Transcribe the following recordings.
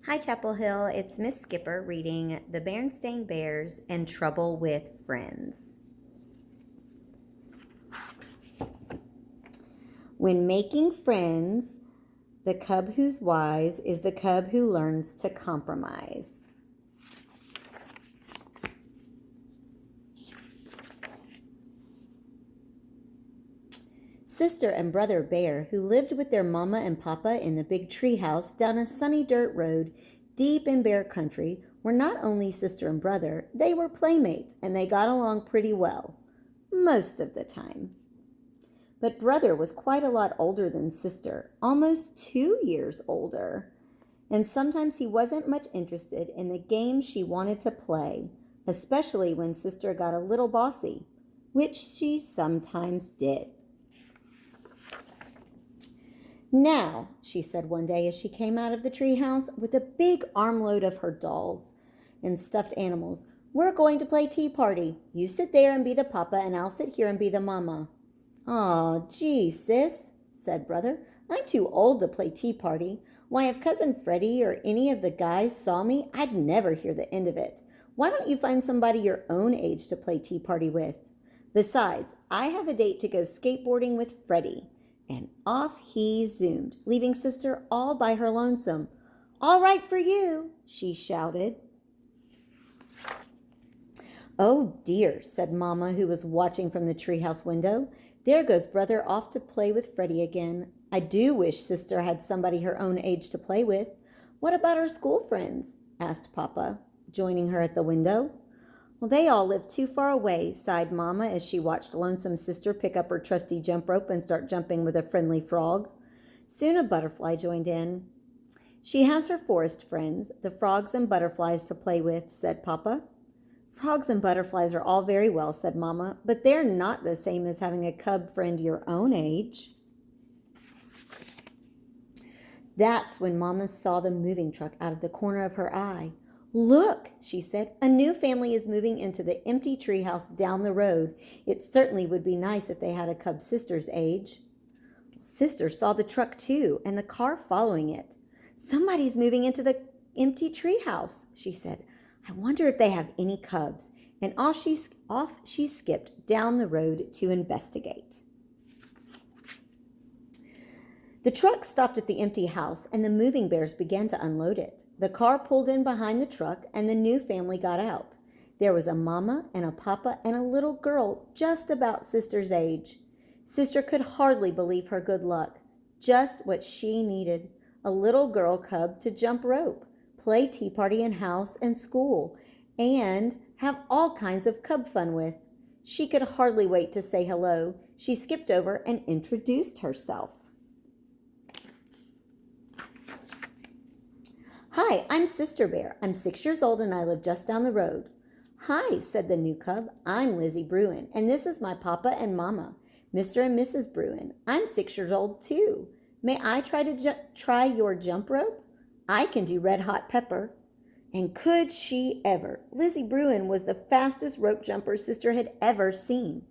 Hi, Chapel Hill. It's Miss Skipper reading The Berenstain Bears and Trouble with Friends. When making friends, the cub who's wise is the cub who learns to compromise. Sister and brother bear, who lived with their mama and papa in the big tree house down a sunny dirt road deep in bear country, were not only sister and brother, they were playmates, and they got along pretty well, most of the time. But brother was quite a lot older than sister, almost 2 years older, and sometimes he wasn't much interested in the games she wanted to play, especially when sister got a little bossy, which she sometimes did. "Now," she said one day as she came out of the treehouse with a big armload of her dolls and stuffed animals, "we're going to play tea party. You sit there and be the papa, and I'll sit here and be the mama." "Aw, gee, sis," said brother, "I'm too old to play tea party. Why, if Cousin Freddie or any of the guys saw me, I'd never hear the end of it. Why don't you find somebody your own age to play tea party with? Besides, I have a date to go skateboarding with Freddie." And off he zoomed, leaving sister all by her lonesome. "All right for you," she shouted. "Oh dear," said Mama, who was watching from the treehouse window. "There goes brother off to play with Freddie again. I do wish sister had somebody her own age to play with. What about her school friends?" asked Papa, joining her at the window. "Well, they all live too far away," sighed Mama as she watched lonesome sister pick up her trusty jump rope and start jumping with a friendly frog. Soon a butterfly joined in. "She has her forest friends, the frogs and butterflies, to play with," said Papa. "Frogs and butterflies are all very well," said Mama, "but they're not the same as having a cub friend your own age." That's when Mama saw the moving truck out of the corner of her eye. "Look," she said, "a new family is moving into the empty treehouse down the road. It certainly would be nice if they had a cub sister's age." Sister saw the truck too, and the car following it. "Somebody's moving into the empty treehouse," she said. "I wonder if they have any cubs." And off she skipped down the road to investigate. The truck stopped at the empty house, and the moving bears began to unload it. The car pulled in behind the truck, and the new family got out. There was a mama and a papa and a little girl just about sister's age. Sister could hardly believe her good luck. Just what she needed: a little girl cub to jump rope, play tea party in house and school, and have all kinds of cub fun with. She could hardly wait to say hello. She skipped over and introduced herself. "Hi, I'm Sister Bear. I'm 6 years old and I live just down the road." "Hi," said the new cub. "I'm Lizzie Bruin, and this is my papa and mama, Mr. and Mrs. Bruin. I'm 6 years old too. May I try your jump rope? I can do red hot pepper." And could she ever? Lizzie Bruin was the fastest rope jumper Sister had ever seen.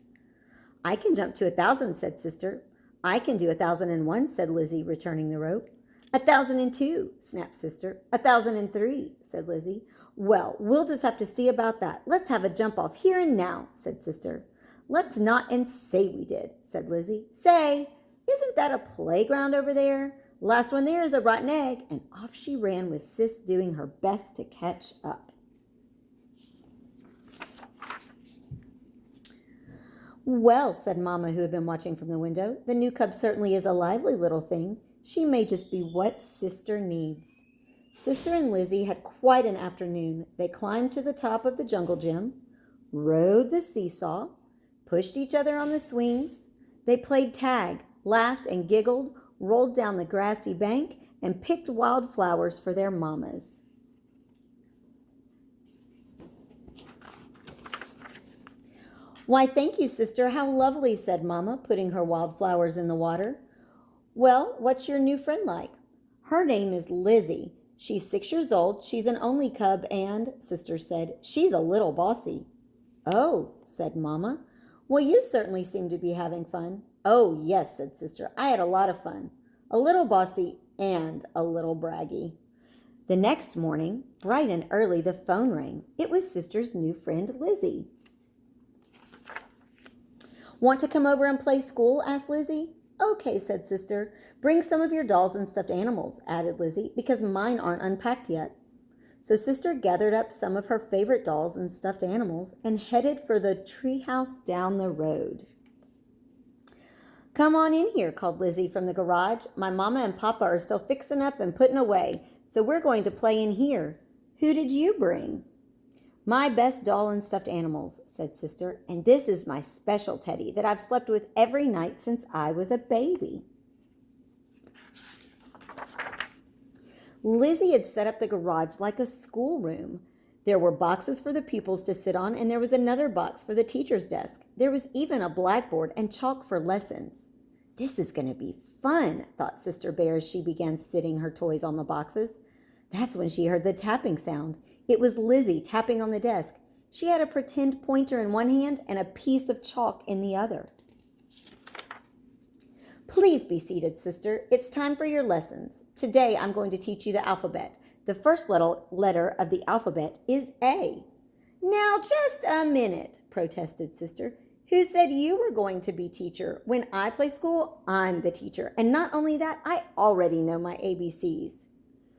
"I can jump to 1,000, said Sister. "I can do 1,001, said Lizzie, returning the rope. 1,002, snapped Sister. 1,003, said Lizzie. "Well, we'll just have to see about that. Let's have a jump off here and now," said Sister. "Let's not and say we did," said Lizzie. "Say, isn't that a playground over there? Last one there is a rotten egg." And off she ran with Sis doing her best to catch up. "Well," said Mama, who had been watching from the window, "the new cub certainly is a lively little thing. She may just be what Sister needs." Sister and Lizzie had quite an afternoon. They climbed to the top of the jungle gym, rode the seesaw, pushed each other on the swings. They played tag, laughed and giggled, rolled down the grassy bank, and picked wildflowers for their mamas. "Why, thank you, Sister. How lovely," said Mama, putting her wildflowers in the water. "Well, what's your new friend like?" "Her name is Lizzie. She's 6 years old. She's an only cub and," Sister said, "she's a little bossy." "Oh," said Mama. "Well, you certainly seem to be having fun." "Oh, yes," said Sister. "I had a lot of fun. A little bossy and a little braggy." The next morning, bright and early, the phone rang. It was Sister's new friend, Lizzie. "Want to come over and play school?" asked Lizzie. "Okay," said Sister. "Bring some of your dolls and stuffed animals," added Lizzie, "because mine aren't unpacked yet." So Sister gathered up some of her favorite dolls and stuffed animals and headed for the treehouse down the road. "Come on in here," called Lizzie from the garage. "My mama and papa are still fixing up and putting away, so we're going to play in here. Who did you bring?" "My best doll and stuffed animals," said Sister, "and this is my special teddy that I've slept with every night since I was a baby." Lizzie had set up the garage like a schoolroom. There were boxes for the pupils to sit on, and there was another box for the teacher's desk. There was even a blackboard and chalk for lessons. "This is going to be fun," thought Sister Bear as she began sitting her toys on the boxes. That's when she heard the tapping sound. It was Lizzie tapping on the desk. She had a pretend pointer in one hand and a piece of chalk in the other. "Please be seated, Sister. It's time for your lessons. Today I'm going to teach you the alphabet. The first letter of the alphabet is A." "Now, just a minute," protested Sister. "Who said you were going to be teacher? When I play school, I'm the teacher. And not only that, I already know my ABCs."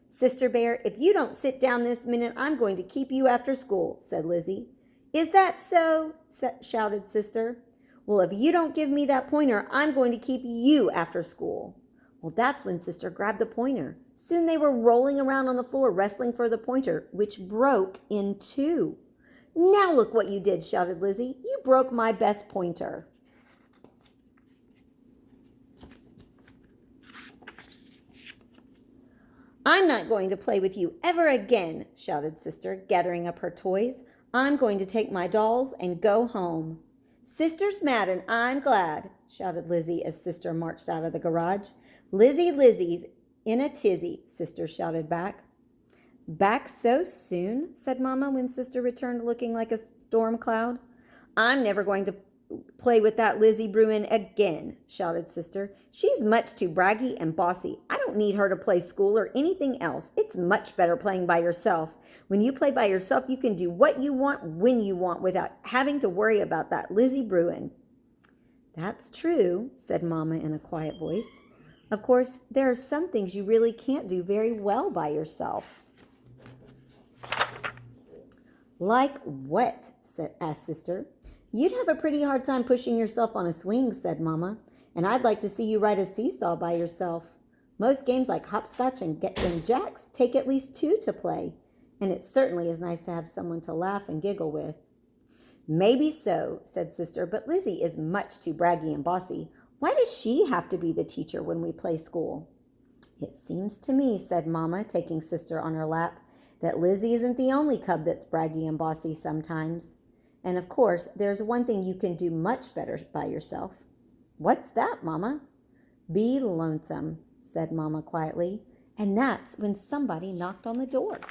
"Sister Bear, if you don't sit down this minute, I'm going to keep you after school," said Lizzie. "Is that so?" shouted Sister. "Well, if you don't give me that pointer, I'm going to keep you after school." Well, that's when Sister grabbed the pointer. Soon they were rolling around on the floor, wrestling for the pointer, which broke in two. "Now look what you did," shouted Lizzie. "You broke my best pointer." "I'm not going to play with you ever again," shouted Sister, gathering up her toys. "I'm going to take my dolls and go home." "Sister's mad and I'm glad," shouted Lizzie as Sister marched out of the garage. Lizzie's in a tizzy," Sister shouted back. "Back so soon?" said Mama when Sister returned looking like a storm cloud. "I'm never going to play with that Lizzie Bruin again," shouted Sister. "She's much too braggy and bossy. I don't need her to play school or anything else. It's much better playing by yourself. When you play by yourself, you can do what you want when you want without having to worry about that Lizzie Bruin." "That's true," said Mama in a quiet voice. "Of course, there are some things you really can't do very well by yourself." "Like what?" asked Sister. "You'd have a pretty hard time pushing yourself on a swing," said Mama. "And I'd like to see you ride a seesaw by yourself. Most games like hopscotch and jacks take at least two to play. And it certainly is nice to have someone to laugh and giggle with." "Maybe so," said Sister, "but Lizzie is much too braggy and bossy. Why does she have to be the teacher when we play school?" "It seems to me," said Mama, taking Sister on her lap, "that Lizzie isn't the only cub that's braggy and bossy sometimes. And of course, there's one thing you can do much better by yourself." "What's that, Mama?" "Be lonesome," said Mama quietly. And that's when somebody knocked on the door.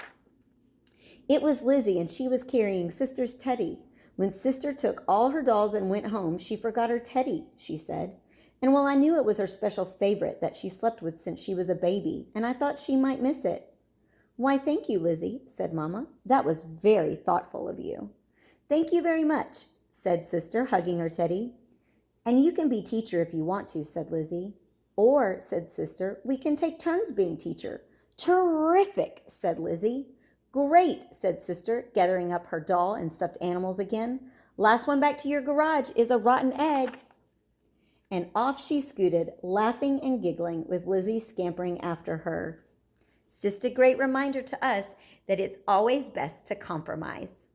It was Lizzie, and she was carrying Sister's teddy. When Sister took all her dolls and went home, she forgot her teddy, she said. "And well, I knew it was her special favorite that she slept with since she was a baby, and I thought she might miss it." "Why, thank you, Lizzie," said Mama. "That was very thoughtful of you." "Thank you very much," said Sister, hugging her teddy. "And you can be teacher if you want to," said Lizzie. "Or," said Sister, "we can take turns being teacher." "Terrific," said Lizzie. "Great," said Sister, gathering up her doll and stuffed animals again. "Last one back to your garage is a rotten egg." And off she scooted, laughing and giggling, with Lizzie scampering after her. It's just a great reminder to us that it's always best to compromise.